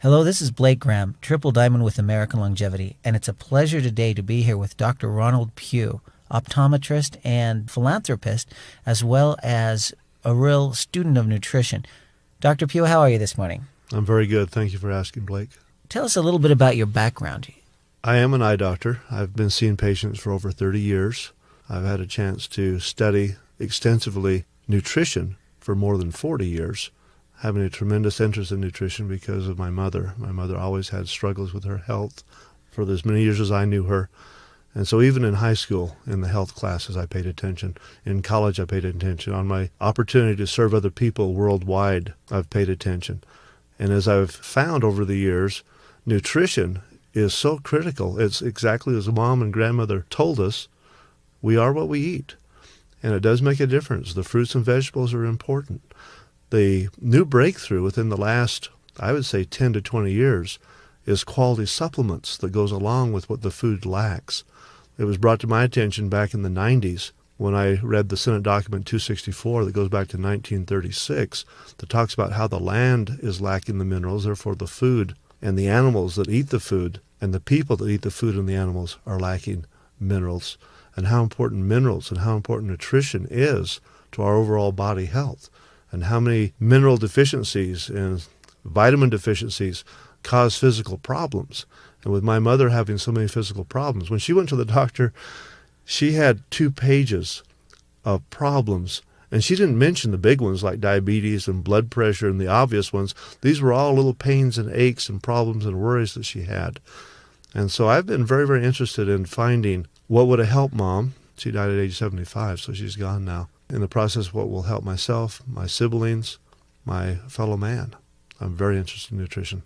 Hello, this is Blake Graham, Triple Diamond with American Longevity, and it's a pleasure today to be here with Dr. Ronald Pugh, optometrist and philanthropist, as well as a real student of nutrition. Dr. Pugh, how are you this morning? I'm very good. Thank you for asking, Blake. Tell us a little bit about your background. I am an eye doctor. I've been seeing patients for over 30 years. I've had a chance to study extensively nutrition for more than 40 years, having a tremendous interest in nutrition because of my mother. My mother always had struggles with her health for as many years as I knew her. And so even in high school, in the health classes, I paid attention. In college, I paid attention. On my opportunity to serve other people worldwide, I've paid attention. And as I've found over the years, nutrition is so critical. It's exactly as mom and grandmother told us, we are what we eat. And it does make a difference. The fruits and vegetables are important. The new breakthrough within the last, I would say, 10 to 20 years is quality supplements that goes along with what the food lacks. It was brought to my attention back in the 90s when I read the Senate document 264 that goes back to 1936 that talks about how the land is lacking the minerals, therefore the food and the animals that eat the food and the people that eat the food and the animals are lacking minerals, and how important minerals and how important nutrition is to our overall body health, and how many mineral deficiencies and vitamin deficiencies cause physical problems. And with my mother having so many physical problems, when she went to the doctor, she had 2 pages of problems. And she didn't mention the big ones like diabetes and blood pressure and the obvious ones. These were all little pains and aches and problems and worries that she had. And so I've been very, very interested in finding what would have helped Mom. She died at age 75, so she's gone now. In the process, what will help myself, my siblings, my fellow man. I'm very interested in nutrition.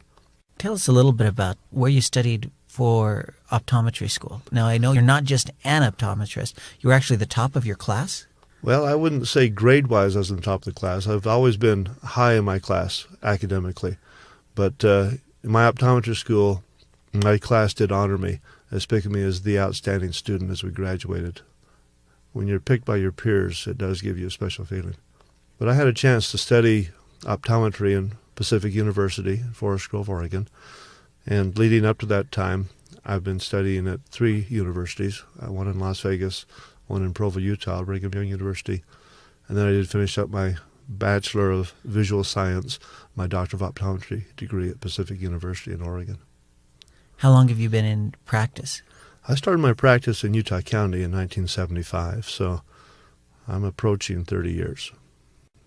Tell us a little bit about where you studied for optometry school. Now, I know you're not just an optometrist. You were actually the top of your class? Well, I wouldn't say grade-wise I was on the top of the class. I've always been high in my class academically. But in my optometry school, my class did honor me as picking me as the outstanding student as we graduated. When you're picked by your peers, it does give you a special feeling. But I had a chance to study optometry in Pacific University in Forest Grove, Oregon. And leading up to that time, I've been studying at 3 universities, one in Las Vegas, one in Provo, Utah, Brigham Young University. And then I did finish up my Bachelor of Visual Science, my Doctor of Optometry degree at Pacific University in Oregon. How long have you been in practice? I started my practice in Utah County in 1975, so I'm approaching 30 years.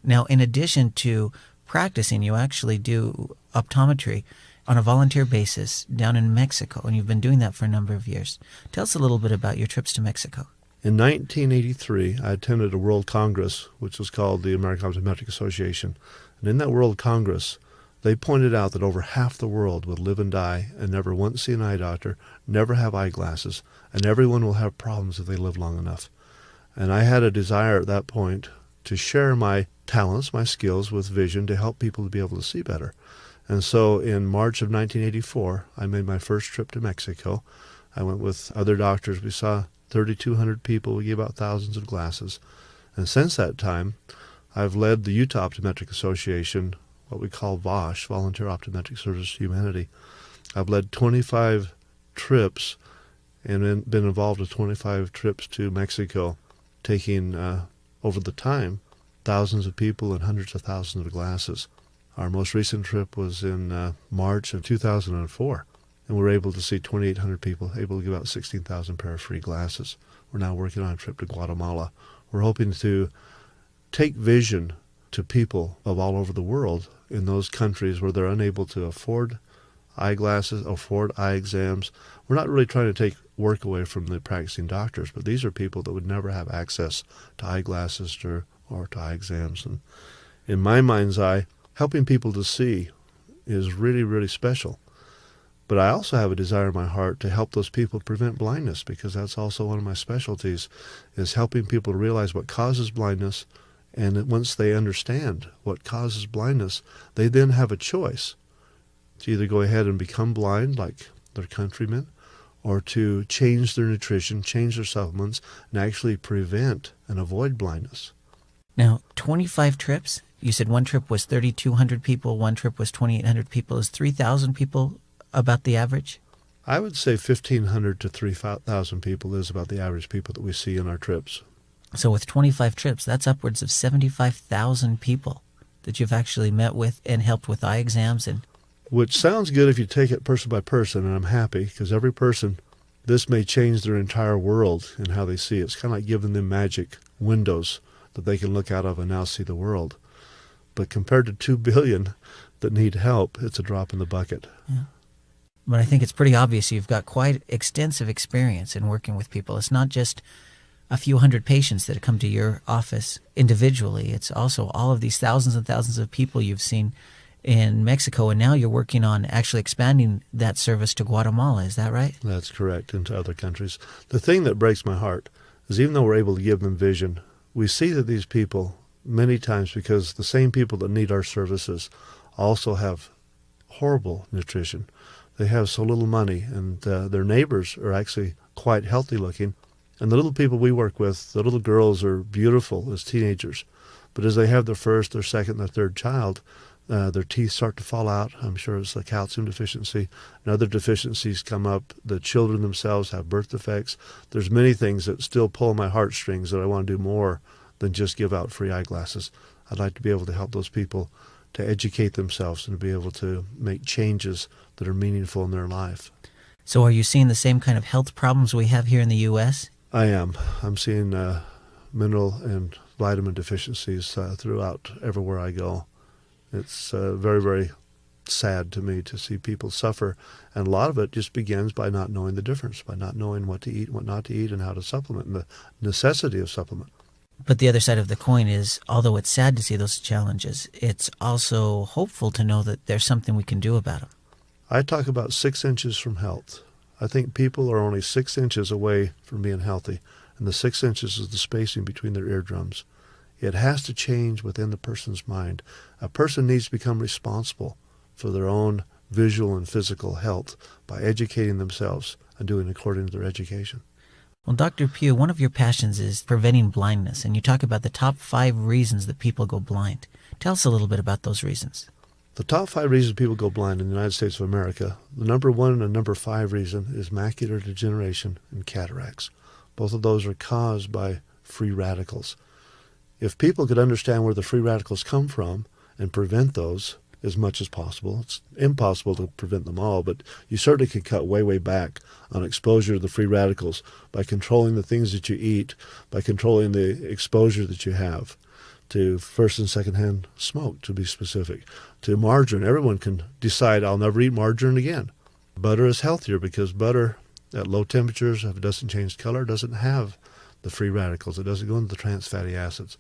Now, in addition to practicing, you actually do optometry on a volunteer basis down in Mexico, and you've been doing that for a number of years. Tell us a little bit about your trips to Mexico. In 1983, I attended a World Congress, which was called the American Optometric Association. And in that World Congress, they pointed out that over half the world would live and die and never once see an eye doctor, never have eyeglasses, and everyone will have problems if they live long enough. And I had a desire at that point to share my talents, my skills with vision to help people to be able to see better. And so in March of 1984, I made my first trip to Mexico. I went with other doctors. We saw 3,200 people. We gave out thousands of glasses. And since that time, I've led the Utah Optometric Association, what we call VOSH, Volunteer Optometric Service to Humanity. I've led 25 trips and been involved with 25 trips to Mexico, taking, over the time, thousands of people and hundreds of thousands of glasses. Our most recent trip was in March of 2004, and we were able to see 2,800 people, able to give out 16,000 pair of free glasses. We're now working on a trip to Guatemala. We're hoping to take vision to people of all over the world in those countries where they're unable to afford eyeglasses, afford eye exams. We're not really trying to take work away from the practicing doctors, but these are people that would never have access to eyeglasses or to eye exams. And in my mind's eye, helping people to see is really, really special. But I also have a desire in my heart to help those people prevent blindness, because that's also one of my specialties, is helping people to realize what causes blindness. And that once they understand what causes blindness, they then have a choice to either go ahead and become blind like their countrymen, or to change their nutrition, change their supplements, and actually prevent and avoid blindness. Now, 25 trips? You said one trip was 3,200 people, one trip was 2,800 people. Is 3,000 people about the average? I would say 1,500 to 3,000 people is about the average people that we see in our trips. So with 25 trips, that's upwards of 75,000 people that you've actually met with and helped with eye exams. And which sounds good if you take it person by person, and I'm happy because every person, this may change their entire world and how they see it. It's kind of like giving them magic windows that they can look out of and now see the world. But compared to 2 billion that need help, it's a drop in the bucket. Yeah. But I think it's pretty obvious you've got quite extensive experience in working with people. It's not just a few hundred patients that come to your office individually. It's also all of these thousands and thousands of people you've seen in Mexico, and now you're working on actually expanding that service to Guatemala. Is that right? That's correct, into other countries. The thing that breaks my heart is even though we're able to give them vision, we see that these people, many times because the same people that need our services also have horrible nutrition. They have so little money, and their neighbors are actually quite healthy looking. And the little people we work with, the little girls are beautiful as teenagers. But as they have their first, their second, their third child, their teeth start to fall out. I'm sure it's the calcium deficiency. And other deficiencies come up. The children themselves have birth defects. There's many things that still pull my heartstrings that I want to do more than just give out free eyeglasses. I'd like to be able to help those people to educate themselves and to be able to make changes that are meaningful in their life. So are you seeing the same kind of health problems we have here in the U.S.? I am. I'm seeing mineral and vitamin deficiencies throughout everywhere I go. It's very, very sad to me to see people suffer. And a lot of it just begins by not knowing the difference, by not knowing what to eat, what not to eat, and how to supplement, and the necessity of supplement. But the other side of the coin is, although it's sad to see those challenges, it's also hopeful to know that there's something we can do about them. I talk about 6 inches from health. I think people are only 6 inches away from being healthy, and the 6 inches is the spacing between their eardrums. It has to change within the person's mind. A person needs to become responsible for their own visual and physical health by educating themselves and doing according to their education. Well, Dr. Pugh, one of your passions is preventing blindness, and you talk about the top 5 reasons that people go blind. Tell us a little bit about those reasons. The top 5 reasons people go blind in the United States of America, the number 1 and number 5 reason is macular degeneration and cataracts. Both of those are caused by free radicals. If people could understand where the free radicals come from and prevent those as much as possible, it's impossible to prevent them all, but you certainly could cut way, way back on exposure to the free radicals by controlling the things that you eat, by controlling the exposure that you have to first and second-hand smoke, to be specific, to margarine. Everyone can decide, I'll never eat margarine again. Butter is healthier because butter at low temperatures, if it doesn't change color, doesn't have the free radicals. It doesn't go into the trans fatty acids.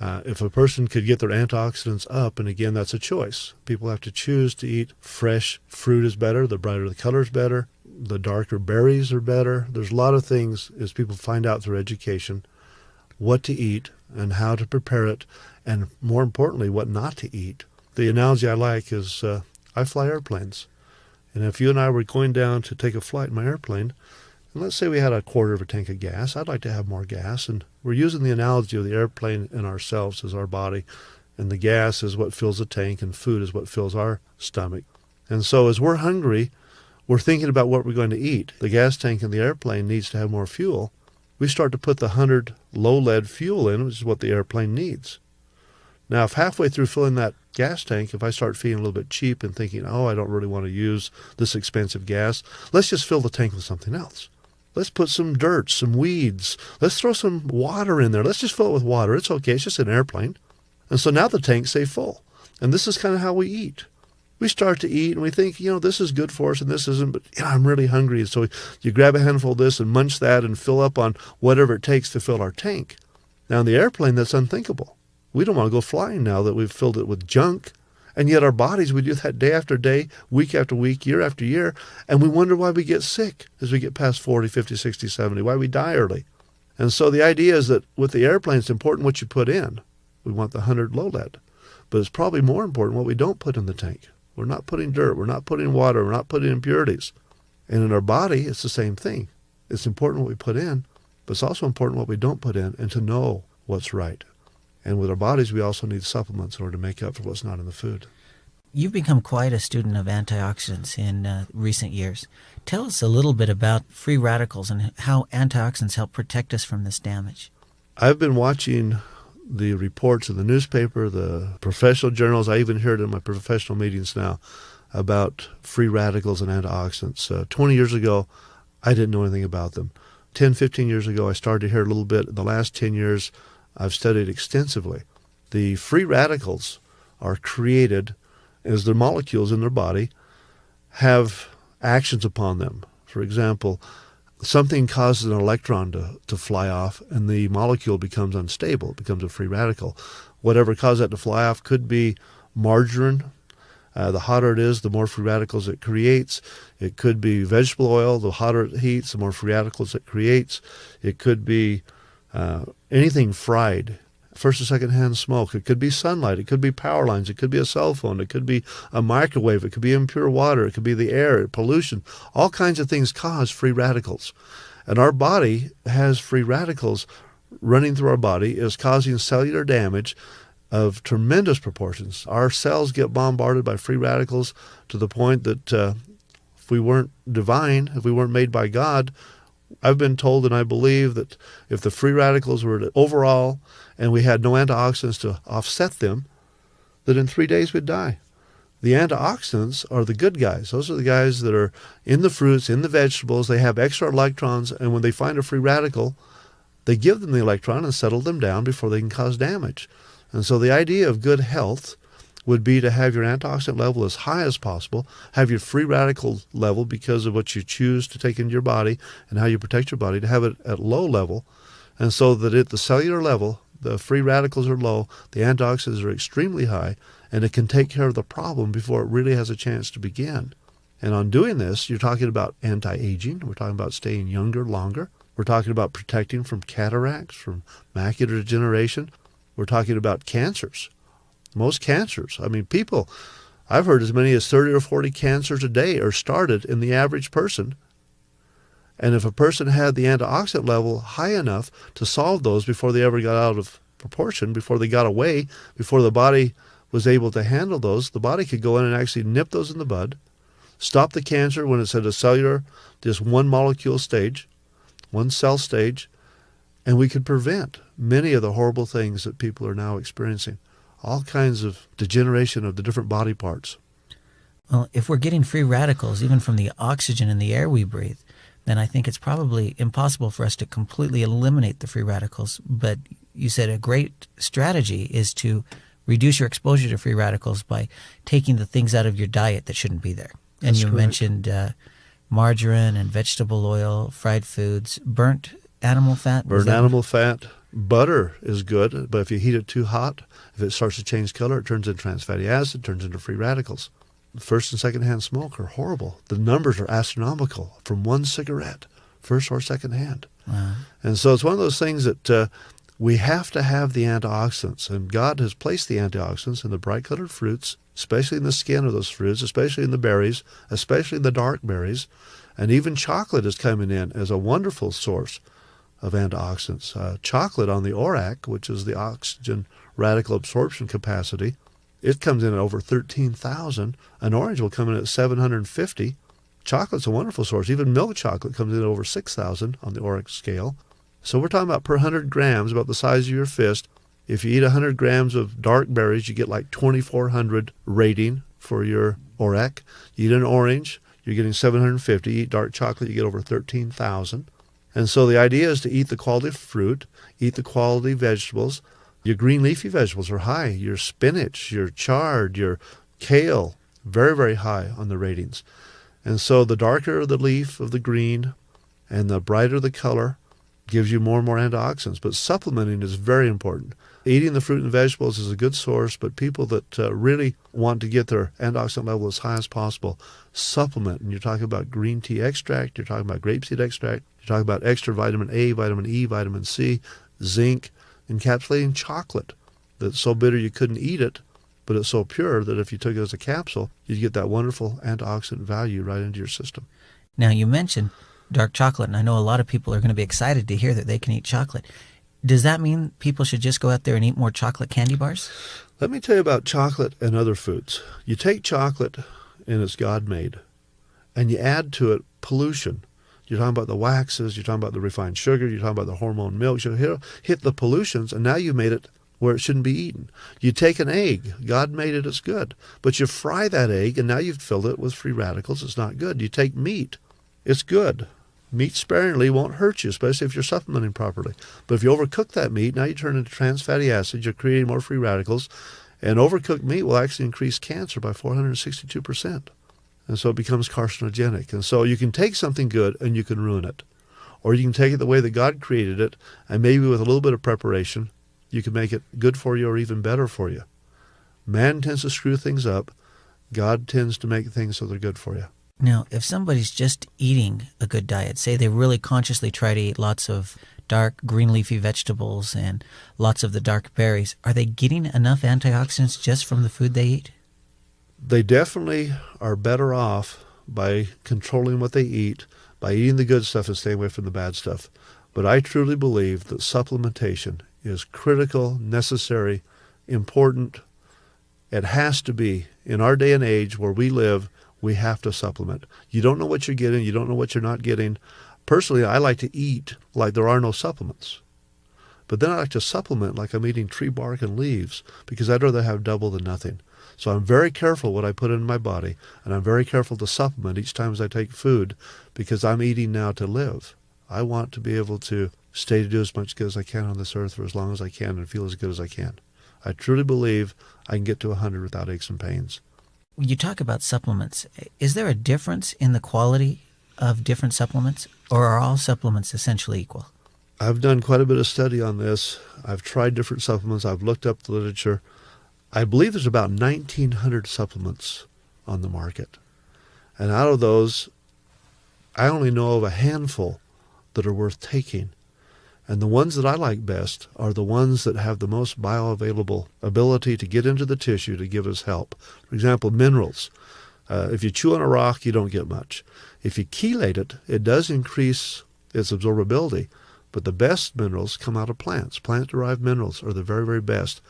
If a person could get their antioxidants up, and again, that's a choice. People have to choose to eat fresh fruit is better, the brighter the color is better, the darker berries are better. There's a lot of things as people find out through education what to eat and how to prepare it, and more importantly, what not to eat. The analogy I like is I fly airplanes. And if you and I were going down to take a flight in my airplane, and let's say we had a quarter of a tank of gas, I'd like to have more gas. And we're using the analogy of the airplane and ourselves as our body. And the gas is what fills the tank, and food is what fills our stomach. And so as we're hungry, we're thinking about what we're going to eat. The gas tank in the airplane needs to have more fuel. We start to put the 100 low-lead fuel in, which is what the airplane needs. Now, if halfway through filling that gas tank, if I start feeling a little bit cheap and thinking, oh, I don't really want to use this expensive gas, let's just fill the tank with something else. Let's put some dirt, some weeds. Let's throw some water in there. Let's just fill it with water. It's okay. It's just an airplane. And so now the tank's say full. And this is kind of how we eat. We start to eat and we think, this is good for us and this isn't, but I'm really hungry. And so you grab a handful of this and munch that and fill up on whatever it takes to fill our tank. Now in the airplane, that's unthinkable. We don't want to go flying now that we've filled it with junk. And yet our bodies, we do that day after day, week after week, year after year, and we wonder why we get sick as we get past 40, 50, 60, 70, why we die early. And so the idea is that with the airplane, it's important what you put in. We want the 100 low lead. But it's probably more important what we don't put in the tank. We're not putting dirt. We're not putting water. We're not putting impurities. And in our body, it's the same thing. It's important what we put in, but it's also important what we don't put in and to know what's right. And with our bodies, we also need supplements in order to make up for what's not in the food. You've become quite a student of antioxidants in recent years. Tell us a little bit about free radicals and how antioxidants help protect us from this damage. I've been watching the reports in the newspaper, the professional journals. I even hear it in my professional meetings now about free radicals and antioxidants. 20 years ago, I didn't know anything about them. 10, 15 years ago, I started to hear a little bit. In the last 10 years, I've studied extensively. The free radicals are created as their molecules in their body have actions upon them. For example, something causes an electron to fly off, and the molecule becomes unstable. It becomes a free radical. Whatever caused that to fly off could be margarine. The hotter it is, the more free radicals it creates. It could be vegetable oil. The hotter it heats, the more free radicals it creates. It could be anything fried, first and second-hand smoke. It could be sunlight. It could be power lines. It could be a cell phone. It could be a microwave. It could be impure water. It could be the air, pollution. All kinds of things cause free radicals. And our body has free radicals running through our body, is causing cellular damage of tremendous proportions. Our cells get bombarded by free radicals to the point that if we weren't divine, if we weren't made by God, I've been told, and I believe, that if the free radicals were to overall and we had no antioxidants to offset them, that in 3 days we'd die. The antioxidants are the good guys. Those are the guys that are in the fruits, in the vegetables. They have extra electrons, and when they find a free radical, they give them the electron and settle them down before they can cause damage. And so the idea of good health would be to have your antioxidant level as high as possible, have your free radical level because of what you choose to take into your body and how you protect your body, to have it at low level, and so that at the cellular level, the free radicals are low, the antioxidants are extremely high, and it can take care of the problem before it really has a chance to begin. And on doing this, you're talking about anti-aging. We're talking about staying younger longer. We're talking about protecting from cataracts, from macular degeneration. We're talking about cancers. Most cancers. I mean, people, I've heard as many as 30 or 40 cancers a day are started in the average person. And if a person had the antioxidant level high enough to solve those before they ever got out of proportion, before they got away, before the body was able to handle those, the body could go in and actually nip those in the bud, stop the cancer when it's at a cellular, just one molecule stage, one cell stage, and we could prevent many of the horrible things that people are now experiencing. All kinds of degeneration of the different body parts. Well, if we're getting free radicals, even from the oxygen in the air we breathe, then I think it's probably impossible for us to completely eliminate the free radicals. But you said a great strategy is to reduce your exposure to free radicals by taking the things out of your diet that shouldn't be there. And That's you correct. Mentioned margarine and vegetable oil, fried foods, burnt animal fat. Burnt animal fat. Butter is good, but if you heat it too hot, if it starts to change color, it turns into trans fatty acid, turns into free radicals. First and second-hand smoke are horrible. The numbers are astronomical from one cigarette, first or second-hand. Wow. And so it's one of those things that we have to have the antioxidants, and God has placed the antioxidants in the bright-colored fruits, especially in the skin of those fruits, especially in the berries, especially in the dark berries, and even chocolate is coming in as a wonderful source of antioxidants. Chocolate on the ORAC, which is the oxygen radical absorption capacity, it comes in at over 13,000. An orange will come in at 750. Chocolate's a wonderful source. Even milk chocolate comes in at over 6,000 on the ORAC scale. So we're talking about per 100 grams, about the size of your fist. If you eat 100 grams of dark berries, you get like 2,400 rating for your ORAC. You eat an orange, you're getting 750. You eat dark chocolate, you get over 13,000. And so the idea is to eat the quality fruit, eat the quality vegetables. Your green leafy vegetables are high. Your spinach, your chard, your kale, very, very high on the ratings. And so the darker the leaf of the green and the brighter the color gives you more and more antioxidants. But supplementing is very important. Eating the fruit and vegetables is a good source, but people that really want to get their antioxidant level as high as possible, supplement. And you're talking about green tea extract, you're talking about grapeseed extract, you're talking about extra vitamin A, vitamin E, vitamin C, zinc, encapsulating chocolate that's so bitter you couldn't eat it, but it's so pure that if you took it as a capsule, you'd get that wonderful antioxidant value right into your system. Now, you mentioned dark chocolate, and I know a lot of people are going to be excited to hear that they can eat chocolate. Does that mean people should just go out there and eat more chocolate candy bars? Let me tell you about chocolate and other foods. You take chocolate, and it's God-made, and you add to it pollution. You're talking about the waxes, you're talking about the refined sugar, you're talking about the hormone milks. You hit the pollutions, and now you've made it where it shouldn't be eaten. You take an egg. God made it, it's good. But you fry that egg, and now you've filled it with free radicals. It's not good. You take meat. It's good. Meat sparingly won't hurt you, especially if you're supplementing properly. But if you overcook that meat, now you turn into trans fatty acids. You're creating more free radicals. And overcooked meat will actually increase cancer by 462%. And so it becomes carcinogenic. And so you can take something good and you can ruin it. Or you can take it the way that God created it, and maybe with a little bit of preparation, you can make it good for you or even better for you. Man tends to screw things up. God tends to make things so they're good for you. Now, if somebody's just eating a good diet, say they really consciously try to eat lots of dark green leafy vegetables and lots of the dark berries, are they getting enough antioxidants just from the food they eat? They definitely are better off by controlling what they eat, by eating the good stuff and staying away from the bad stuff. But I truly believe that supplementation is critical, necessary, important. It has to be. In our day and age where we live, we have to supplement. You don't know what you're getting. You don't know what you're not getting. Personally, I like to eat like there are no supplements. But then I like to supplement like I'm eating tree bark and leaves, because I'd rather have double than nothing. So I'm very careful what I put in my body, and I'm very careful to supplement each time as I take food, because I'm eating now to live. I want to be able to stay to do as much good as I can on this earth for as long as I can and feel as good as I can. I truly believe I can get to 100 without aches and pains. You talk about supplements. Is there a difference in the quality of different supplements, or are all supplements essentially equal? I've done quite a bit of study on this. I've tried different supplements. I've looked up the literature. I believe there's about 1,900 supplements on the market. And out of those, I only know of a handful that are worth taking. And the ones that I like best are the ones that have the most bioavailable ability to get into the tissue to give us help. For example, minerals. If you chew on a rock, you don't get much. If you chelate it, it does increase its absorbability. But the best minerals come out of plants. Plant-derived minerals are the very, very best.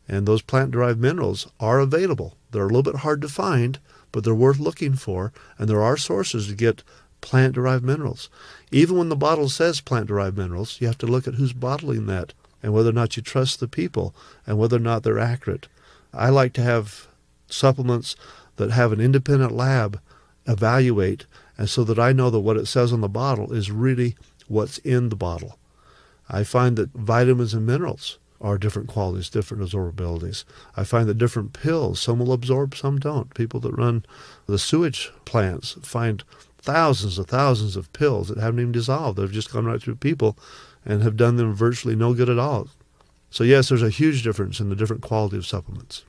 And those plant-derived minerals are available. They're a little bit hard to find, but they're worth looking for. And there are sources to get plant-derived minerals. Even when the bottle says plant-derived minerals, you have to look at who's bottling that and whether or not you trust the people and whether or not they're accurate. I like to have supplements that have an independent lab evaluate, and so that I know that what it says on the bottle is really what's in the bottle. I find that vitamins and minerals are different qualities, different absorbabilities. I find that different pills, some will absorb, some don't. People that run the sewage plants find thousands of pills that haven't even dissolved. They've just gone right through people and have done them virtually no good at all. So yes, there's a huge difference in the different quality of supplements.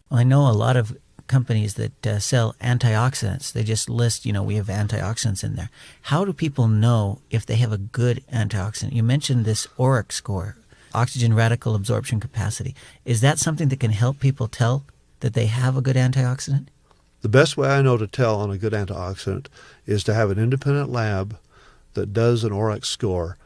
Well, I know a lot of companies that sell antioxidants. They just list, we have antioxidants in there. How do people know if they have a good antioxidant? You mentioned this ORAC score, oxygen radical absorption capacity. Is that something that can help people tell that they have a good antioxidant? The best way I know to tell on a good antioxidant is to have an independent lab that does an ORAC score.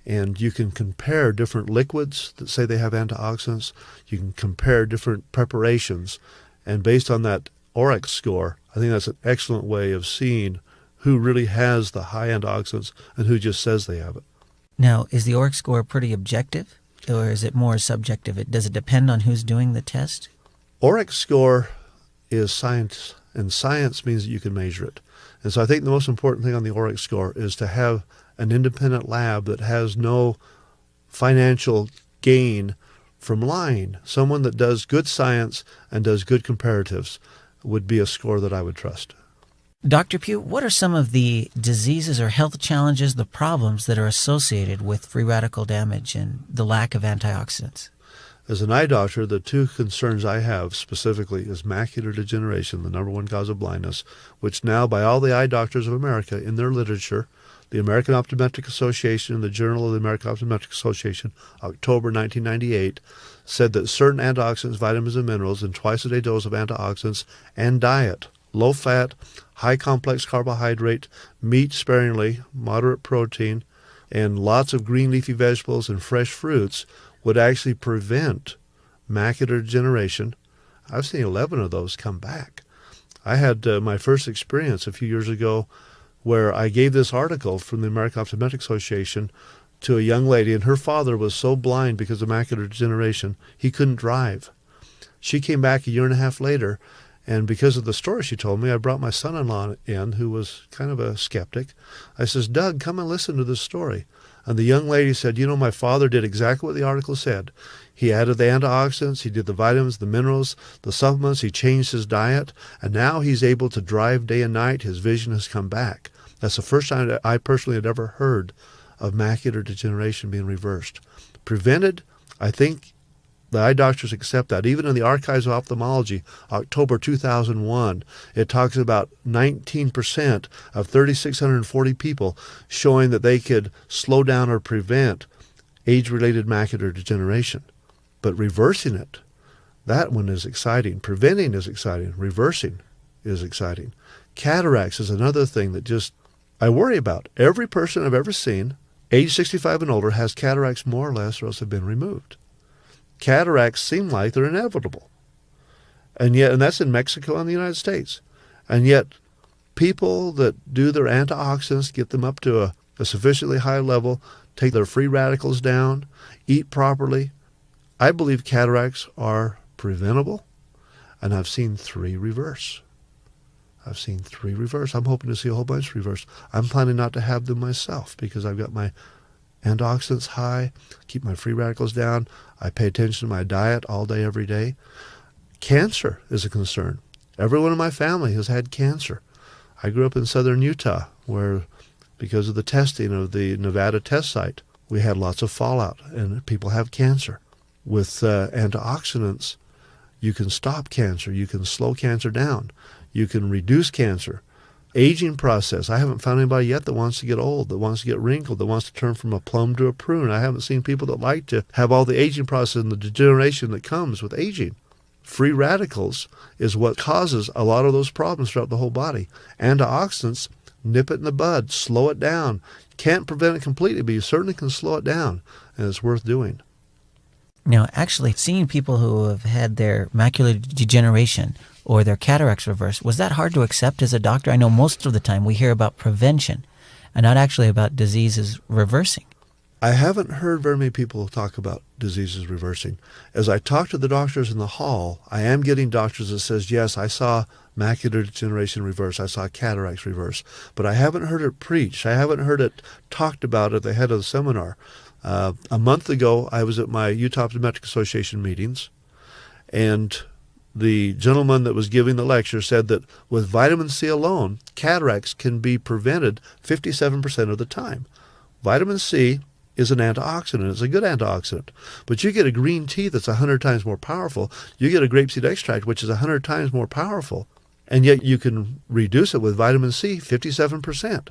And you can compare different liquids that say they have antioxidants. You can compare different preparations. And based on that ORAC score, I think that's an excellent way of seeing who really has the high antioxidants and who just says they have it. Now, is the ORAC score pretty objective, or is it more subjective? Does it depend on who's doing the test? ORAC score is science, and science means that you can measure it. And so I think the most important thing on the ORAC score is to have an independent lab that has no financial gain from lying. Someone that does good science and does good comparatives would be a score that I would trust. Dr. Pugh, what are some of the diseases or health challenges, the problems that are associated with free radical damage and the lack of antioxidants? As an eye doctor, the two concerns I have specifically is macular degeneration, the number one cause of blindness, which now by all the eye doctors of America in their literature, the American Optometric Association and the Journal of the American Optometric Association, October 1998, said that certain antioxidants, vitamins, and minerals, and twice-a-day dose of antioxidants and diet, low-fat, high complex carbohydrate, meat sparingly, moderate protein, and lots of green leafy vegetables and fresh fruits would actually prevent macular degeneration. I've seen 11 of those come back. I had my first experience a few years ago where I gave this article from the American Optometric Association to a young lady, and her father was so blind because of macular degeneration, he couldn't drive. She came back a year and a half later, and because of the story she told me, I brought my son-in-law in, who was kind of a skeptic. I says, Doug, come and listen to this story. And the young lady said, my father did exactly what the article said. He added the antioxidants, he did the vitamins, the minerals, the supplements, he changed his diet, and now he's able to drive day and night. His vision has come back. That's the first time that I personally had ever heard of macular degeneration being reversed. Prevented, I think the eye doctors accept that. Even in the Archives of Ophthalmology, October 2001, it talks about 19% of 3,640 people showing that they could slow down or prevent age-related macular degeneration. But reversing it, that one is exciting. Preventing is exciting. Reversing is exciting. Cataracts is another thing that just I worry about. Every person I've ever seen, age 65 and older, has cataracts more or less, or else have been removed. Cataracts seem like they're inevitable. And that's in Mexico and the United States. And yet, people that do their antioxidants, get them up to a sufficiently high level, take their free radicals down, eat properly, I believe cataracts are preventable, and I've seen 3 reverse. I've seen 3 reverse. I'm hoping to see a whole bunch reverse. I'm planning not to have them myself because I've got my antioxidants high, keep my free radicals down. I pay attention to my diet all day, every day. Cancer is a concern. Everyone in my family has had cancer. I grew up in southern Utah where, because of the testing of the Nevada test site, we had lots of fallout and people have cancer. With antioxidants, you can stop cancer. You can slow cancer down. You can reduce cancer. Aging process. I haven't found anybody yet that wants to get old, that wants to get wrinkled, that wants to turn from a plum to a prune. I haven't seen people that like to have all the aging process and the degeneration that comes with aging. Free radicals is what causes a lot of those problems throughout the whole body. Antioxidants nip it in the bud, slow it down. Can't prevent it completely, but you certainly can slow it down, and it's worth doing. Now, actually, seeing people who have had their macular degeneration or their cataracts reversed, was that hard to accept as a doctor? I know most of the time we hear about prevention and not actually about diseases reversing. I haven't heard very many people talk about diseases reversing. As I talk to the doctors in the hall, I am getting doctors that says, yes, I saw macular degeneration reverse, I saw cataracts reverse, but I haven't heard it preached. I haven't heard it talked about at the head of the seminar. A month ago, I was at my Utah Optometric Association meetings, and the gentleman that was giving the lecture said that with vitamin C alone, cataracts can be prevented 57% of the time. Vitamin C is an antioxidant. It's a good antioxidant. But you get a green tea that's 100 times more powerful. You get a grapeseed extract, which is 100 times more powerful. And yet you can reduce it with vitamin C 57%.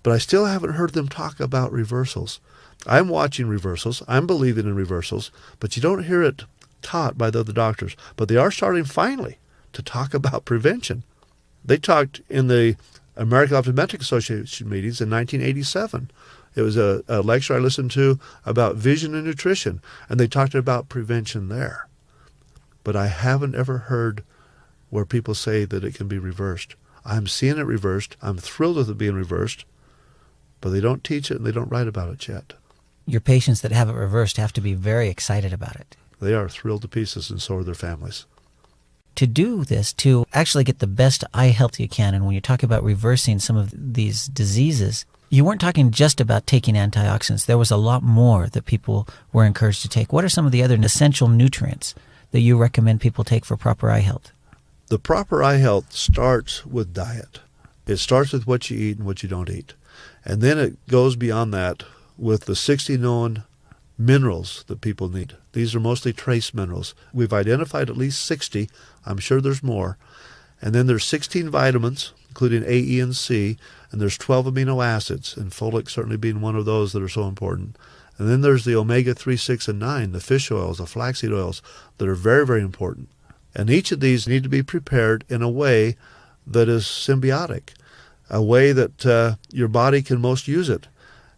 But I still haven't heard them talk about reversals. I'm watching reversals. I'm believing in reversals. But you don't hear it taught by the other doctors. But they are starting finally to talk about prevention. They talked in the American Optometric Association meetings in 1987. It was a lecture I listened to about vision and nutrition, and they talked about prevention there. But I haven't ever heard where people say that it can be reversed. I'm seeing it reversed. I'm thrilled with it being reversed, but they don't teach it and they don't write about it yet. Your patients that have it reversed have to be very excited about it. They are thrilled to pieces, and so are their families. To do this, to actually get the best eye health you can, and when you talk about reversing some of these diseases, you weren't talking just about taking antioxidants. There was a lot more that people were encouraged to take. What are some of the other essential nutrients that you recommend people take for proper eye health? The proper eye health starts with diet. It starts with what you eat and what you don't eat. And then it goes beyond that with the 60 known minerals that people need. These are mostly trace minerals. We've identified at least 60. I'm sure there's more. And then there's 16 vitamins, including A, E, and C, and there's 12 amino acids, and folic certainly being one of those that are so important. And then there's the omega-3, 6, and 9, the fish oils, the flaxseed oils, that are very, very important. And each of these need to be prepared in a way that is symbiotic, a way that your body can most use it.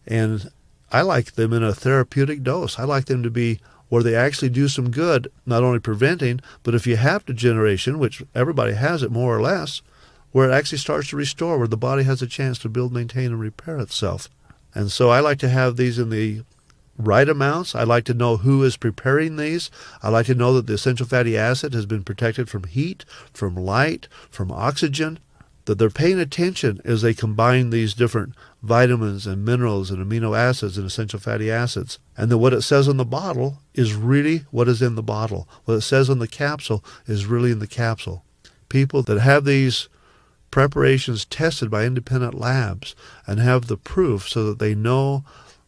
And I like them in a therapeutic dose. I like them to be where they actually do some good, not only preventing, but if you have degeneration, which everybody has it more or less, where it actually starts to restore, where the body has a chance to build, maintain, and repair itself. And so I like to have these in the right amounts. I like to know who is preparing these. I like to know that the essential fatty acid has been protected from heat, from light, from oxygen, that they're paying attention as they combine these different vitamins and minerals and amino acids and essential fatty acids. And that what it says on the bottle is really what is in the bottle. What it says on the capsule is really in the capsule. People that have these preparations tested by independent labs and have the proof so that they know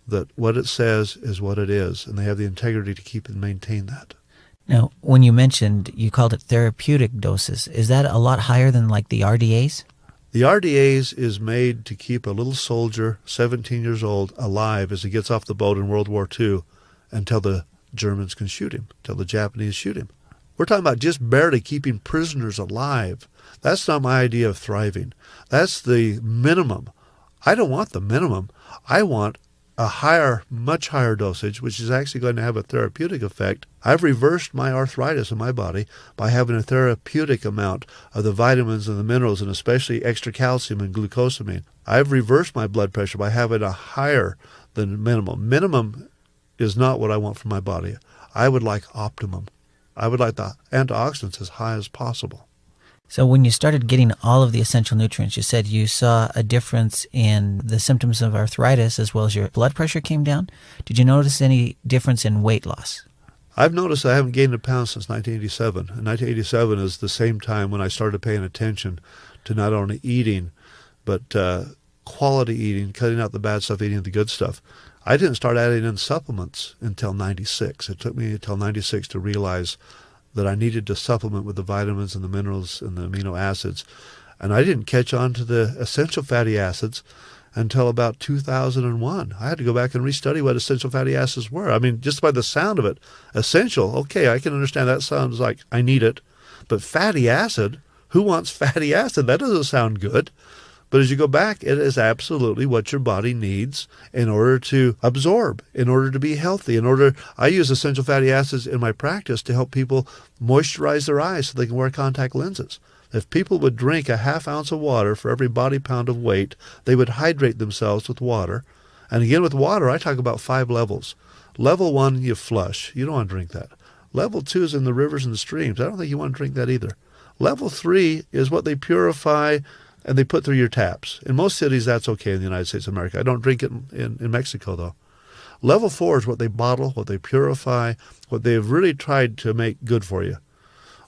that what it says is what it is, and they have the integrity to keep and maintain that. Now, when you mentioned, you called it therapeutic doses, is that a lot higher than like the RDAs? The RDAs is made to keep a little soldier, 17 years old, alive as he gets off the boat in World War II until the Germans can shoot him, until the Japanese shoot him. We're talking about just barely keeping prisoners alive. That's not my idea of thriving. That's the minimum. I don't want the minimum. I want a higher, much higher dosage, which is actually going to have a therapeutic effect. I've reversed my arthritis in my body by having a therapeutic amount of the vitamins and the minerals, and especially extra calcium and glucosamine. I've reversed my blood pressure by having a higher than minimum. Minimum is not what I want for my body. I would like optimum. I would like the antioxidants as high as possible. So when you started getting all of the essential nutrients, you said you saw a difference in the symptoms of arthritis as well as your blood pressure came down. Did you notice any difference in weight loss? I've noticed I haven't gained a pound since 1987. And 1987 is the same time when I started paying attention to not only eating, but quality eating, cutting out the bad stuff, eating the good stuff. I didn't start adding in supplements until 96. It took me until 96 to realize that I needed to supplement with the vitamins and the minerals and the amino acids. And I didn't catch on to the essential fatty acids until about 2001. I had to go back and restudy what essential fatty acids were. I mean, just by the sound of it, essential, okay, I can understand that sounds like I need it. But fatty acid, who wants fatty acid? That doesn't sound good. But as you go back, it is absolutely what your body needs in order to absorb, in order to be healthy, I use essential fatty acids in my practice to help people moisturize their eyes so they can wear contact lenses. If people would drink a half ounce of water for every body pound of weight, they would hydrate themselves with water. And again, with water, I talk about 5 levels. Level 1, you flush. You don't want to drink that. Level 2 is in the rivers and the streams. I don't think you want to drink that either. Level 3 is what they purify and they put through your taps. In most cities, that's okay in the United States of America. I don't drink it in Mexico, though. Level 4 is what they bottle, what they purify, what they've really tried to make good for you.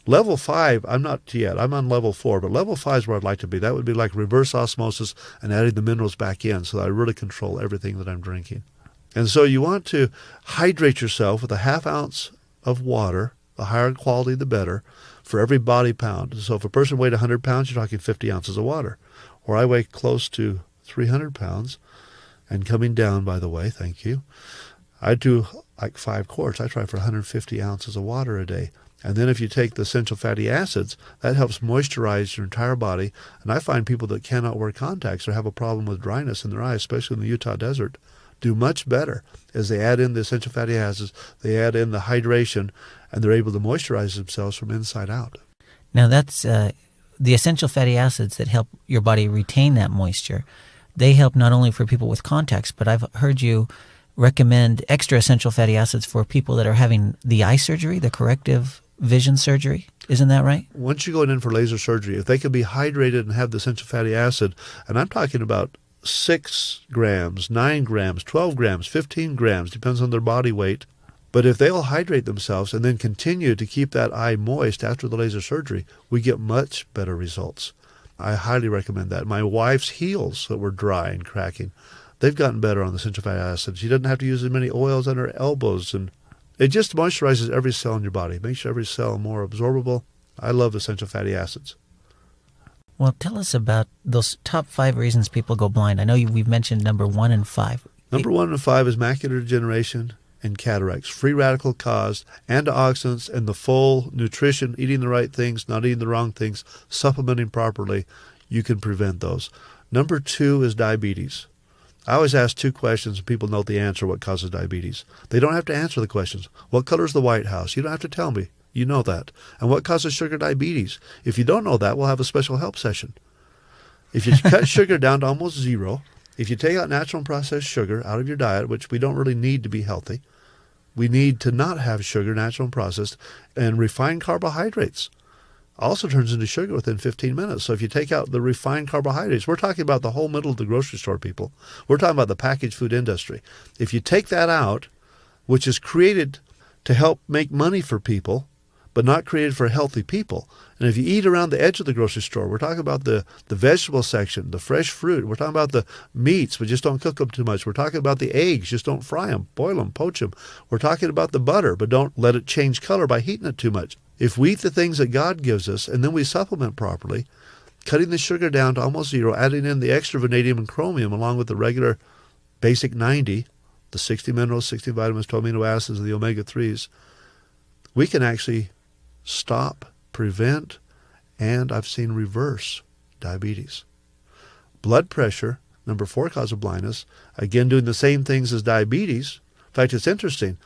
Level 5, I'm not yet. I'm on level 4, but level 5 is where I'd like to be. That would be like reverse osmosis and adding the minerals back in so that I really control everything that I'm drinking. And so you want to hydrate yourself with a half ounce of water, the higher quality the better, for every body pound. So if a person weighed 100 pounds, you're talking 50 ounces of water. Or I weigh close to 300 pounds, and coming down, by the way, thank you. I do like 5 quarts. I try for 150 ounces of water a day. And then if you take the essential fatty acids, that helps moisturize your entire body. And I find people that cannot wear contacts or have a problem with dryness in their eyes, especially in the Utah desert, do much better as they add in the essential fatty acids, they add in the hydration, and they're able to moisturize themselves from inside out. Now that's the essential fatty acids that help your body retain that moisture. They help not only for people with contacts, but I've heard you recommend extra essential fatty acids for people that are having the eye surgery, the corrective vision surgery. Isn't that right? Once you go in for laser surgery, if they can be hydrated and have the essential fatty acid, and I'm talking about 6 grams, 9 grams, 12 grams, 15 grams, depends on their body weight. But if they'll hydrate themselves and then continue to keep that eye moist after the laser surgery, we get much better results. I highly recommend that. My wife's heels that were dry and cracking, they've gotten better on the essential fatty acids. She doesn't have to use as many oils on her elbows, and it just moisturizes every cell in your body, makes every cell more absorbable. I love essential fatty acids. Well, tell us about those top 5 reasons people go blind. I know we've mentioned number 1 and 5. Number 1 and 5 is macular degeneration and cataracts, free radical caused, antioxidants, and the full nutrition, eating the right things, not eating the wrong things, supplementing properly. You can prevent those. Number 2 is diabetes. I always ask two questions and people know the answer, what causes diabetes. They don't have to answer the questions. What color is the White House? You don't have to tell me. You know that. And what causes sugar diabetes? If you don't know that, we'll have a special help session. If you cut sugar down to almost zero, if you take out natural and processed sugar out of your diet, which we don't really need to be healthy, we need to not have sugar, natural and processed, and refined carbohydrates also turns into sugar within 15 minutes. So if you take out the refined carbohydrates, we're talking about the whole middle of the grocery store, people. We're talking about the packaged food industry. If you take that out, which is created to help make money for people, but not created for healthy people. And if you eat around the edge of the grocery store, we're talking about the vegetable section, the fresh fruit. We're talking about the meats, but just don't cook them too much. We're talking about the eggs, just don't fry them, boil them, poach them. We're talking about the butter, but don't let it change color by heating it too much. If we eat the things that God gives us and then we supplement properly, cutting the sugar down to almost zero, adding in the extra vanadium and chromium along with the regular basic 90, the 60 minerals, 60 vitamins, 12 amino acids, and the omega-3s, we can actually stop, prevent, and I've seen reverse diabetes. Blood pressure, number 4 cause of blindness, again doing the same things as diabetes. In fact, it's interesting.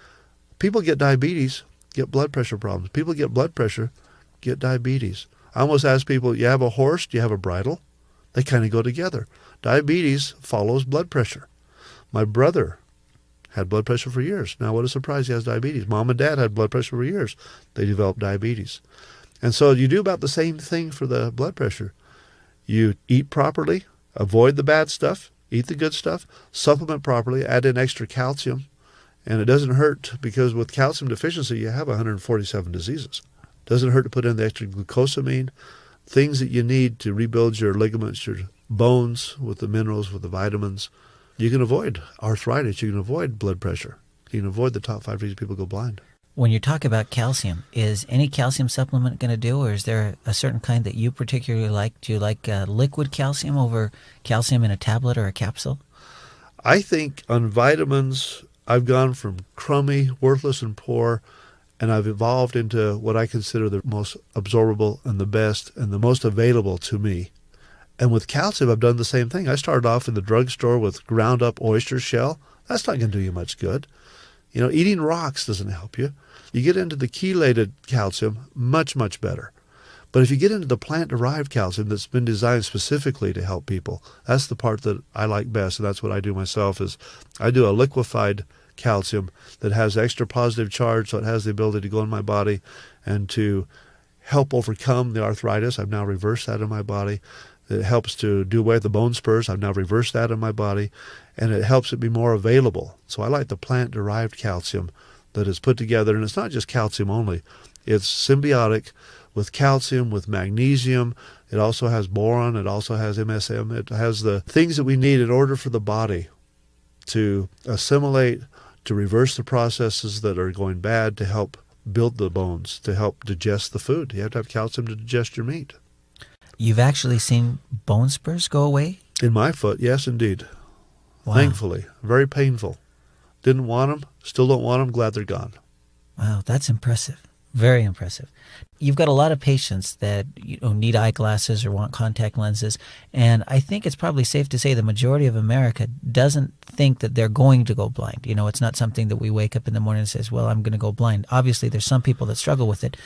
People get diabetes, get blood pressure problems. People get blood pressure, get diabetes. I almost ask people, you have a horse, do you have a bridle? They kind of go together. Diabetes follows blood pressure. My brother had blood pressure for years. Now, what a surprise, he has diabetes. Mom and dad had blood pressure for years. They developed diabetes. And so you do about the same thing for the blood pressure. You eat properly, avoid the bad stuff, eat the good stuff, supplement properly, add in extra calcium. And it doesn't hurt because with calcium deficiency, you have 147 diseases. It doesn't hurt to put in the extra glucosamine, things that you need to rebuild your ligaments, your bones with the minerals, with the vitamins. You can avoid arthritis. You can avoid blood pressure. You can avoid the top 5 reasons people go blind. When you talk about calcium, is any calcium supplement going to do, or is there a certain kind that you particularly like? Do you like liquid calcium over calcium in a tablet or a capsule? I think on vitamins, I've gone from crummy, worthless, and poor, and I've evolved into what I consider the most absorbable and the best and the most available to me. And with calcium, I've done the same thing. I started off in the drugstore with ground up oyster shell. That's not going to do you much good. You know, eating rocks doesn't help you. You get into the chelated calcium, much, much better. But if you get into the plant-derived calcium that's been designed specifically to help people, that's the part that I like best, and that's what I do myself, is I do a liquefied calcium that has extra positive charge, so it has the ability to go in my body and to help overcome the arthritis. I've now reversed that in my body. It helps to do away with the bone spurs. I've now reversed that in my body, and it helps it be more available. So I like the plant-derived calcium that is put together, and it's not just calcium only. It's symbiotic with calcium, with magnesium. It also has boron. It also has MSM. It has the things that we need in order for the body to assimilate, to reverse the processes that are going bad, to help build the bones, to help digest the food. You have to have calcium to digest your meat. You've actually seen bone spurs go away? In my foot, yes, indeed. Wow. Thankfully. Very painful. Didn't want them, still don't want them, glad they're gone. Wow, that's impressive. Very impressive. You've got a lot of patients that need eyeglasses or want contact lenses, and I think it's probably safe to say the majority of America doesn't think that they're going to go blind. You know, it's not something that we wake up in the morning and says, well, I'm going to go blind. Obviously, there's some people that struggle with it.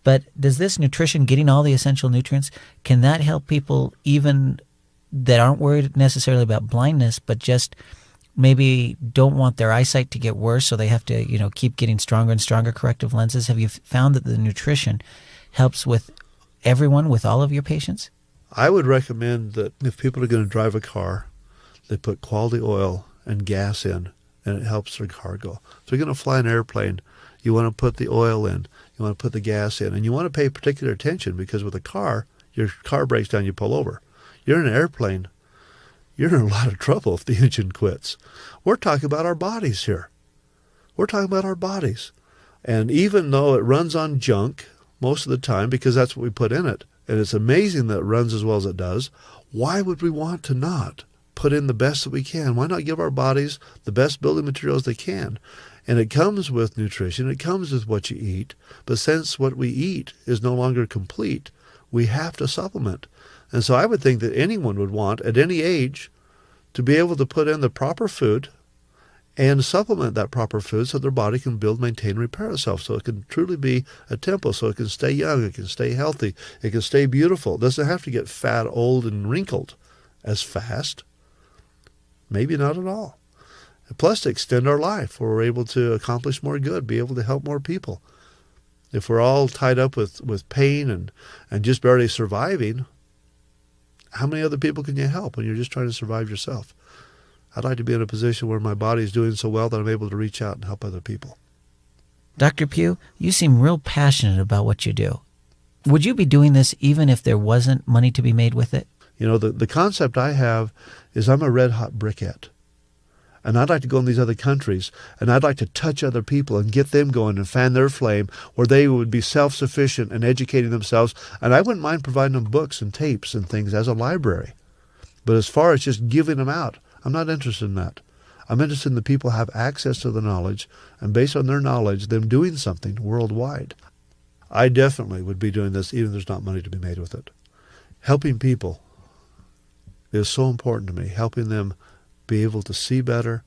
But does this nutrition, getting all the essential nutrients, can that help people even that aren't worried necessarily about blindness, but just maybe don't want their eyesight to get worse, so they have to, keep getting stronger and stronger corrective lenses? Have you found that the nutrition helps with everyone, with all of your patients? I would recommend that if people are going to drive a car, they put quality oil and gas in, and it helps their car go. So you're going to fly an airplane, you want to put the oil in, you want to put the gas in, and you want to pay particular attention, because with a car, your car breaks down, you pull over. You're in an airplane, you're in a lot of trouble if the engine quits. We're talking about our bodies here. We're talking about our bodies. And even though it runs on junk most of the time, because that's what we put in it, and it's amazing that it runs as well as it does, why would we want to not put in the best that we can? Why not give our bodies the best building materials they can? And it comes with nutrition. It comes with what you eat. But since what we eat is no longer complete, we have to supplement. And so I would think that anyone would want, at any age, to be able to put in the proper food and supplement that proper food so their body can build, maintain, and repair itself, so it can truly be a temple, so it can stay young, it can stay healthy, it can stay beautiful. It doesn't have to get fat, old, and wrinkled as fast. Maybe not at all. And plus, to extend our life, where we're able to accomplish more good, be able to help more people. If we're all tied up with pain and just barely surviving, how many other people can you help when you're just trying to survive yourself? I'd like to be in a position where my body is doing so well that I'm able to reach out and help other people. Dr. Pugh, you seem real passionate about what you do. Would you be doing this even if there wasn't money to be made with it? You know, the concept I have is I'm a red-hot briquette. And I'd like to go in these other countries, and I'd like to touch other people and get them going and fan their flame where they would be self-sufficient and educating themselves. And I wouldn't mind providing them books and tapes and things as a library. But as far as just giving them out, I'm not interested in that. I'm interested in the people who have access to the knowledge, and based on their knowledge, them doing something worldwide. I definitely would be doing this even if there's not money to be made with it. Helping people is so important to me, helping them be able to see better,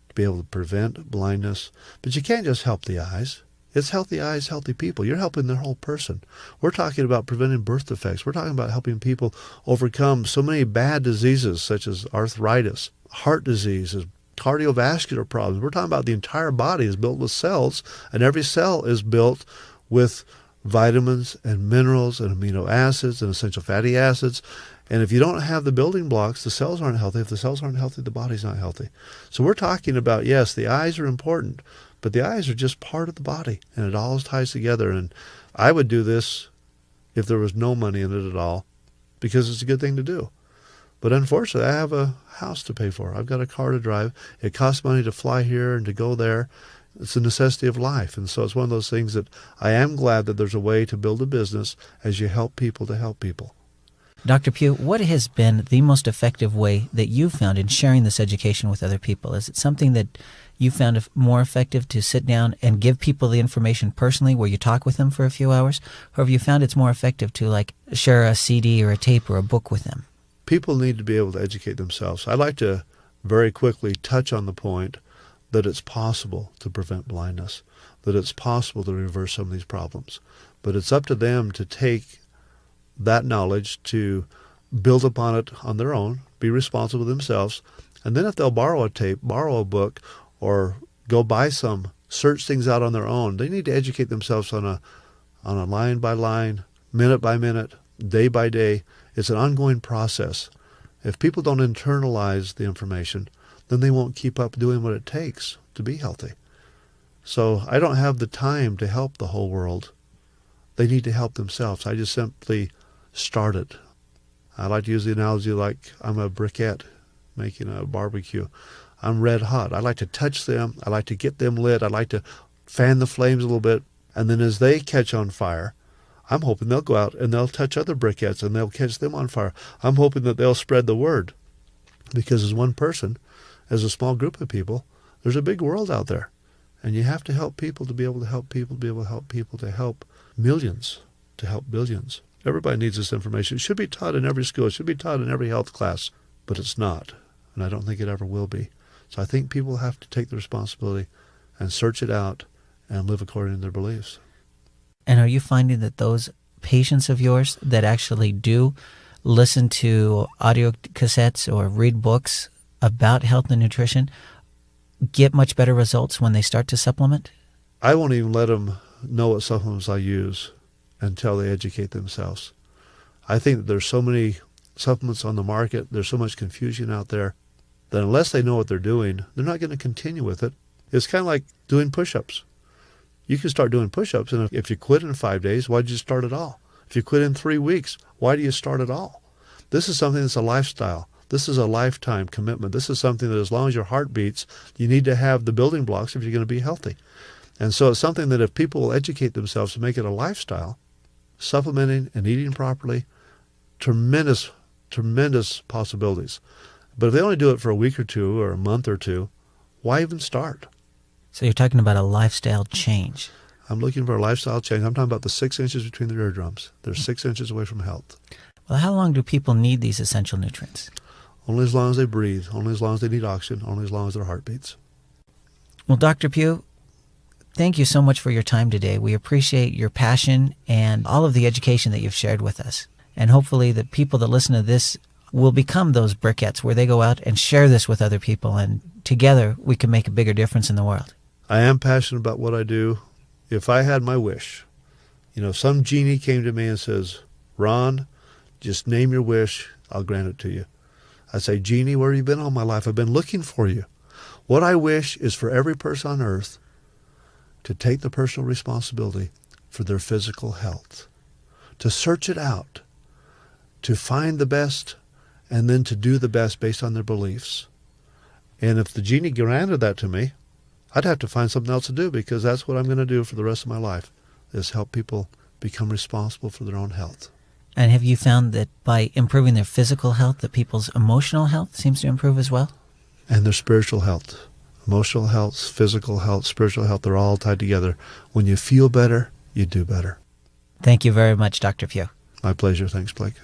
to be able to prevent blindness. But you can't just help the eyes. It's healthy eyes, healthy people. You're helping their whole person. We're talking about preventing birth defects. We're talking about helping people overcome so many bad diseases such as arthritis, heart diseases, cardiovascular problems. We're talking about the entire body is built with cells, and every cell is built with vitamins and minerals and amino acids and essential fatty acids. And if you don't have the building blocks, the cells aren't healthy. If the cells aren't healthy, the body's not healthy. So we're talking about, yes, the eyes are important, but the eyes are just part of the body, and it all ties together. And I would do this if there was no money in it at all, because it's a good thing to do. But unfortunately, I have a house to pay for. I've got a car to drive. It costs money to fly here and to go there. It's a necessity of life. And so it's one of those things that I am glad that there's a way to build a business as you help people to help people. Dr. Pugh, what has been the most effective way that you found in sharing this education with other people? Is it something that you found more effective to sit down and give people the information personally where you talk with them for a few hours? Or have you found it's more effective to like share a CD or a tape or a book with them? People need to be able to educate themselves. I'd like to very quickly touch on the point that it's possible to prevent blindness, that it's possible to reverse some of these problems. But it's up to them to take that knowledge, to build upon it on their own, be responsible themselves, and then if they'll borrow a tape, borrow a book, or go buy some, search things out on their own, they need to educate themselves on a line by line, minute by minute, day by day. It's an ongoing process. If people don't internalize the information, then they won't keep up doing what it takes to be healthy. So I don't have the time to help the whole world. They need to help themselves. I just simply start it. I like to use the analogy like I'm a briquette making a barbecue. I'm red hot. I like to touch them. I like to get them lit. I like to fan the flames a little bit. And then as they catch on fire, I'm hoping they'll go out and they'll touch other briquettes and they'll catch them on fire. I'm hoping that they'll spread the word. Because as one person, as a small group of people, there's a big world out there. And you have to help people to be able to help people, to be able to help people, to help millions, to help billions. Everybody needs this information. It should be taught in every school. It should be taught in every health class. But it's not. And I don't think it ever will be. So I think people have to take the responsibility and search it out and live according to their beliefs. And are you finding that those patients of yours that actually do listen to audio cassettes or read books about health and nutrition get much better results when they start to supplement? I won't even let them know what supplements I use until they educate themselves. I think that there's so many supplements on the market, there's so much confusion out there, that unless they know what they're doing, they're not going to continue with it. It's kind of like doing push-ups. You can start doing push-ups, and if you quit in 5 days, why did you start at all? If you quit in 3 weeks, why do you start at all? This is something that's a lifestyle. This is a lifetime commitment. This is something that as long as your heart beats, you need to have the building blocks if you're going to be healthy. And so it's something that if people will educate themselves to make it a lifestyle, supplementing and eating properly, tremendous, tremendous possibilities. But if they only do it for a week or two or a month or two, why even start? So you're talking about a lifestyle change. I'm looking for a lifestyle change. I'm talking about the 6 inches between the eardrums. They're 6 inches away from health. Well, how long do people need these essential nutrients? Only as long as they breathe, only as long as they need oxygen, only as long as their heart beats. Well, Dr. Pugh, thank you so much for your time today. We appreciate your passion and all of the education that you've shared with us. And hopefully the people that listen to this will become those briquettes where they go out and share this with other people, and together we can make a bigger difference in the world. I am passionate about what I do. If I had my wish, some genie came to me and says, Ron, just name your wish, I'll grant it to you. I say, Genie, where have you been all my life? I've been looking for you. What I wish is for every person on earth to take the personal responsibility for their physical health, to search it out, to find the best, and then to do the best based on their beliefs. And if the genie granted that to me, I'd have to find something else to do, because that's what I'm going to do for the rest of my life, is help people become responsible for their own health. And have you found that by improving their physical health, that people's emotional health seems to improve as well? And their spiritual health. Emotional health, physical health, spiritual health, they're all tied together. When you feel better, you do better. Thank you very much, Dr. Pugh. My pleasure. Thanks, Blake.